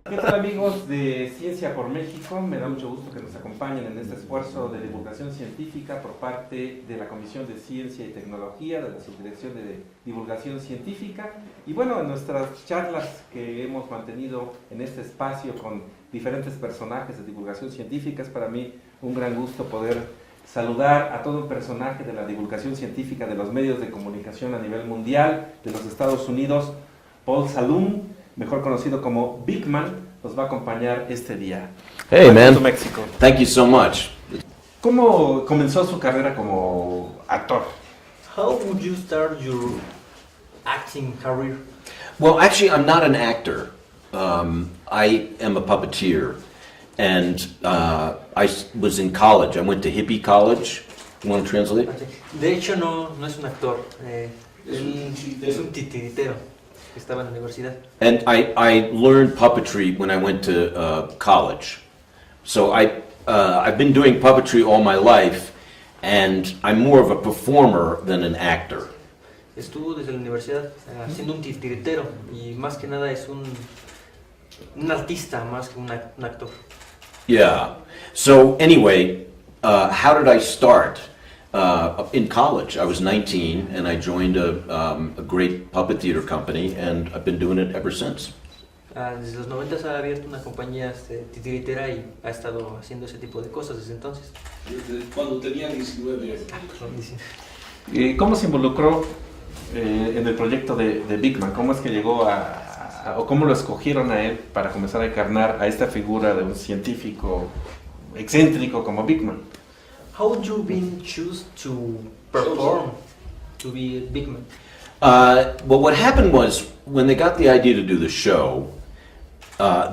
¿Qué tal, amigos de Ciencia por México? Me da mucho gusto que nos acompañen en este esfuerzo de divulgación científica por parte de la Comisión de Ciencia y Tecnología, de la Subdirección de Divulgación Científica. Y bueno, en nuestras charlas que hemos mantenido en este espacio con diferentes personajes de divulgación científica, es para mí un gran gusto poder saludar a todo un personaje de la divulgación científica de los medios de comunicación a nivel mundial de los Estados Unidos. Paul Zaloom, mejor conocido como Beakman, nos va a acompañar este día. Hey, man. México. Thank you so much. ¿Cómo comenzó su carrera como actor? How would you start your acting career? Well, actually, I'm not an actor. I am a puppeteer. And I was in college. I went to hippie college. You want to translate? De hecho, no es un actor. Él es un titiritero que estaba en la universidad. And I learned puppetry when I went to college. So I've been doing puppetry all my life, and I'm more of a performer than an actor. Estuvo desde la universidad siendo un titiritero y más que nada es un artista más que un actor. Yeah. So anyway, how did I start? In college, I was 19, and I joined a great puppet theater company, and I've been doing it ever since. Desde los 90 ha abierto una compañía titiritera y ha estado haciendo ese tipo de cosas desde entonces. Desde cuando tenía 19 años. ¿Cómo se involucró en el proyecto de Beakman? ¿Cómo es que llegó o cómo lo escogieron a él para comenzar a encarnar a esta figura de un científico excéntrico como Beakman? How would you been choose to perform to be Beakman? Well, what happened was, when they got the idea to do the show,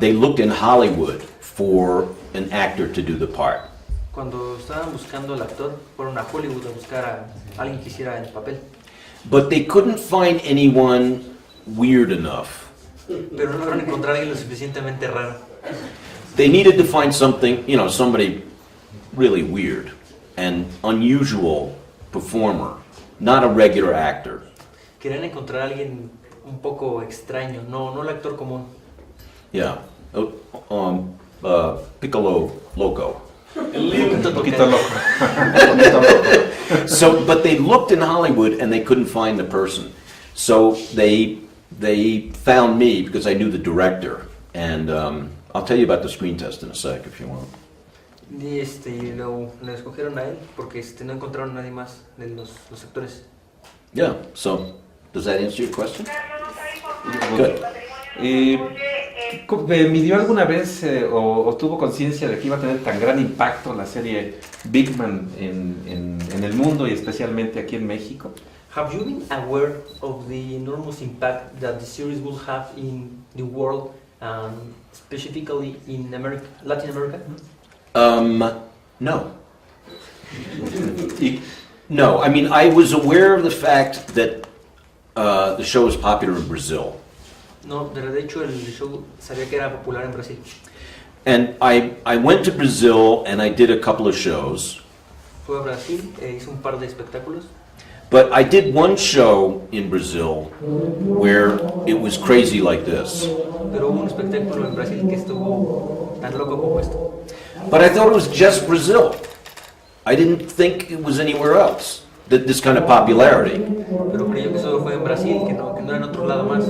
they looked in Hollywood for an actor to do the part. Cuando estaban buscando al actor, fueron a Hollywood a buscar a alguien que hiciera el papel. But they couldn't find anyone weird enough. Pero no lograron encontrar a alguien lo suficientemente raro. They needed to find something, somebody really weird, an unusual performer, not a regular actor. Querían encontrar a alguien un poco extraño, no el actor común. Yeah, Piccolo Loco. Un poquito loco. So, but they looked in Hollywood and they couldn't find the person. So they found me because I knew the director, and I'll tell you about the screen test in a sec if you want. Y lo escogieron a él porque no encontraron a nadie más de los actores. Yeah, so does that answer your question? Good. ¿Midió alguna vez o tuvo conciencia de que iba a tener tan gran impacto la serie Beakman en el mundo y especialmente aquí en México? Have you been aware of the enormous impact that the series will have in the world, specifically in Latin America? No. No, I mean, I was aware of the fact that the show is popular in Brazil. No, de hecho el show sabía que era popular en Brasil. And I went to Brazil and I did a couple of shows. Fue a Brasil e hizo un par de espectáculos. But I did one show in Brazil where it was crazy like this. Pero hubo un espectáculo en Brasil que estuvo tan loco como esto. But I thought it was just Brazil. I didn't think it was anywhere else, this kind of popularity. Pero creyó que solo fue en Brasil, que no era en otro lado más.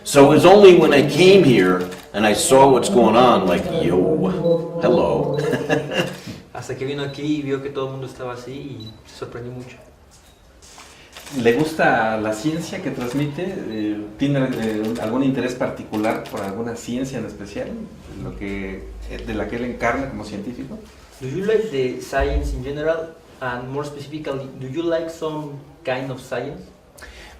So it was only when I came here and I saw what's going on, like, yo, hello. Hasta que vino aquí y vio que todo el mundo estaba así y se sorprendió mucho. ¿Le gusta la ciencia que transmite? ¿Tiene algún interés particular por alguna ciencia en especial, de la que él encarna como científico? Do you like the science in general, and more specifically, do you like some kind of science?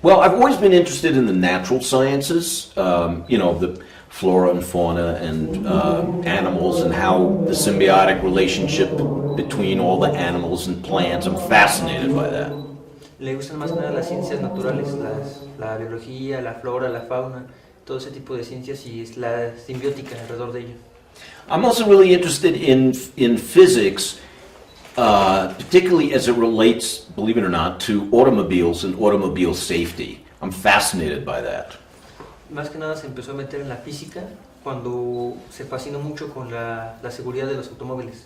Well, I've always been interested in the natural sciences, the flora and fauna and animals and how the symbiotic relationship between all the animals and plants. I'm fascinated by that. Le gustan más que nada las ciencias naturales, la biología, la flora, la fauna, todo ese tipo de ciencias y es la simbiótica alrededor de ello. I'm also really interested in physics, particularly as it relates, believe it or not, to automobiles and automobile safety. I'm fascinated by that. Más que nada se empezó a meter en la física cuando se fascinó mucho con la seguridad de los automóviles.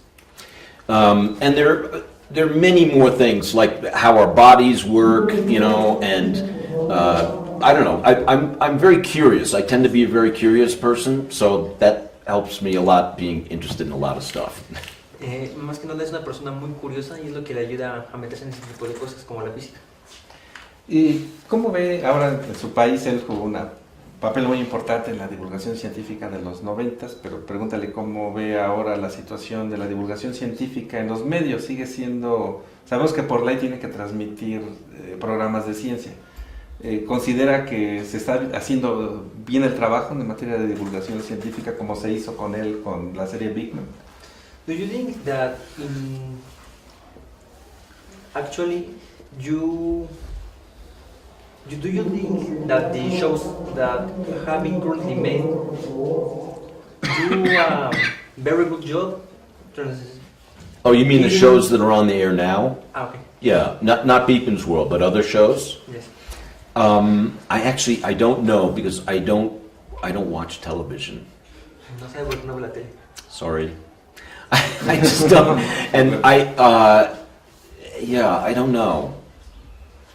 And there are many more things, like how our bodies work, you know, and I don't know. I'm very curious. I tend to be a very curious person, so that helps me a lot, being interested in a lot of stuff. Más que nada es una persona muy curiosa y es lo que le ayuda a meterse en ese tipo de cosas como la física. ¿Y cómo ve ahora en su país? Él jugó un papel muy importante en la divulgación científica de los 90s, pero pregúntale cómo ve ahora la situación de la divulgación científica en los medios. Sigue siendo, sabemos que por ley tiene que transmitir programas de ciencia. ¿Considera que se está haciendo bien el trabajo en materia de divulgación científica como se hizo con él con la serie Beakman? Do you think that actually do you think that the shows that have been currently made do a very good job? Oh, you mean the shows that are on the air now? Okay. Yeah, not Beakman's World, but other shows? Yes. I don't know, because I don't watch television. No sé por qué no veo la tele. Sorry. I just don't, and I don't know.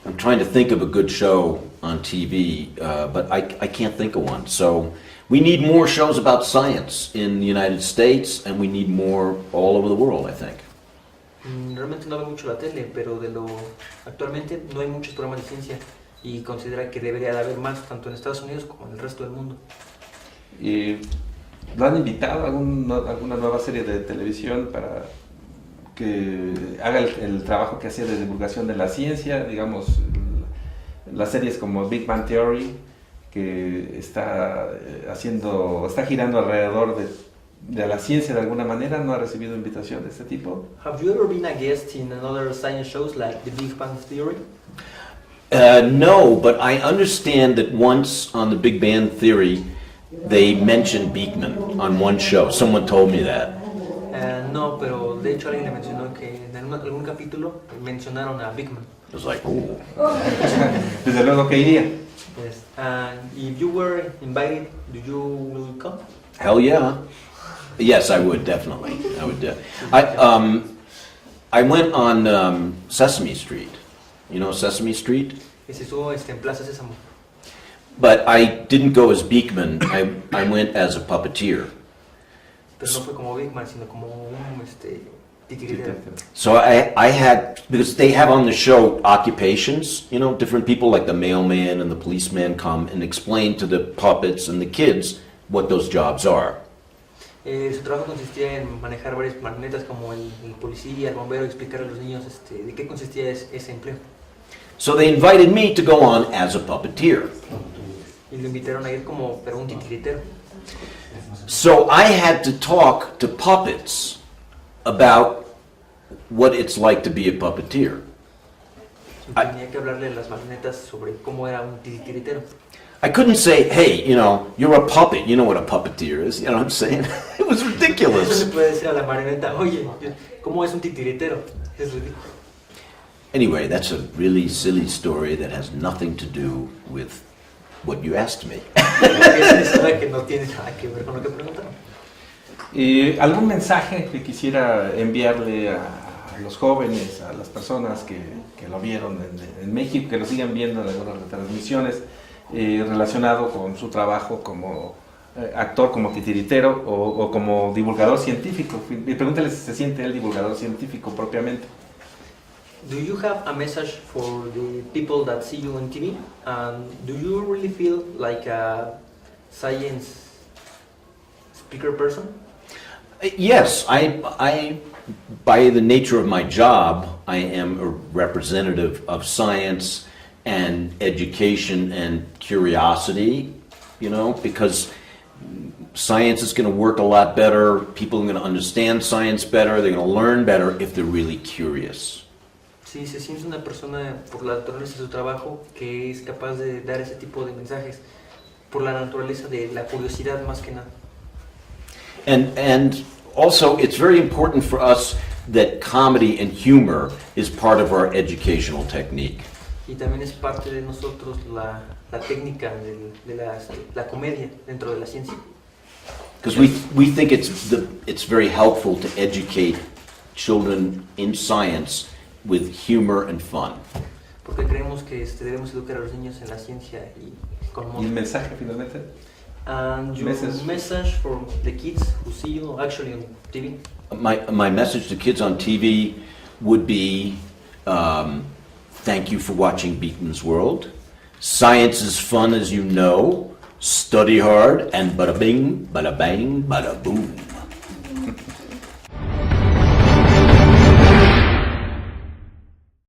I'm trying to think of a good show on TV, but I can't think of one. So we need more shows about science in the United States, and we need more all over the world, I think. Realmente no veo mucho la tele, pero actualmente no hay muchos programas de ciencia y considera que debería de haber más, tanto en Estados Unidos como en el resto del mundo. ¿Y lo han invitado a alguna nueva serie de televisión para que haga el trabajo que hacía de divulgación de la ciencia? Digamos, las series como Big Bang Theory, que está girando alrededor de la ciencia de alguna manera. ¿No ha recibido invitación de este tipo? Have you ever been a guest in another science shows like the Big Bang Theory? No, but I understand that once on the Big Bang Theory they mentioned Beakman on one show. Someone told me that. No, pero de hecho alguien le mencionó que en algún capítulo mencionaron a Beakman. It was like, ooh. Desde luego que iría. Yes. If you were invited, do you will come? Hell yeah. Yes, I would, definitely. I would. I went on Sesame Street. You know Sesame Street? Se estuvo en Plaza Sésamo. But I didn't go as Beakman. I went as a puppeteer. Pero no fue como Beakman, sino como un titiritero. So I had, because they have on the show occupations, you know, different people like the mailman and the policeman come and explain to the puppets and the kids what those jobs are. Su trabajo consistía en manejar varias marionetas como el policía, el bombero, y explicar a los niños de qué consistía ese empleo. So they invited me to go on as a puppeteer. Y lo invitaron a ir como pero un titiritero. So I had to talk to puppets about what it's like to be a puppeteer. Tenía que hablarle a las marionetas sobre cómo era un titiritero. I couldn't say, hey, you know, you're a puppet. You know what a puppeteer is. You know what I'm saying? It was No ridiculous. se puede decir a la marioneta, oye, ¿cómo es un titiritero? Es ridículo. Anyway, that's a really silly story that has nothing to do with what you asked me. Es una historia que no tiene nada que ver con lo que preguntaron. ¿Algún mensaje que quisiera enviarle a los jóvenes, a las personas que lo vieron en México, que lo siguen viendo en algunas retransmisiones, relacionado con su trabajo como actor, como titiritero o como divulgador científico? Y pregúntale si se siente el divulgador científico propiamente. Do you have a message for the people that see you on TV? Do you really feel like a science speaker person? Yes, I, by the nature of my job, I am a representative of science and education and curiosity, you know, because science is going to work a lot better, people are going to understand science better, they're going to learn better if they're really curious. Sí, se siente una persona por la naturaleza de su trabajo que es capaz de dar ese tipo de mensajes por la naturaleza de la curiosidad más que nada. And also it's very important for us that comedy and humor is part of our educational technique. Y también es parte de nosotros la técnica de la comedia dentro de la ciencia. Because we think it's very helpful to educate children in science with humor and fun. Porque creemos que debemos educar a los niños en la ciencia y con ¿Y el humor. mensaje finalmente? And your message for the kids who see you actually on TV? My message to kids on TV would be, thank you for watching Beakman's World. Science is fun, as you know. Study hard, and bada bing, bada bang, bada boom.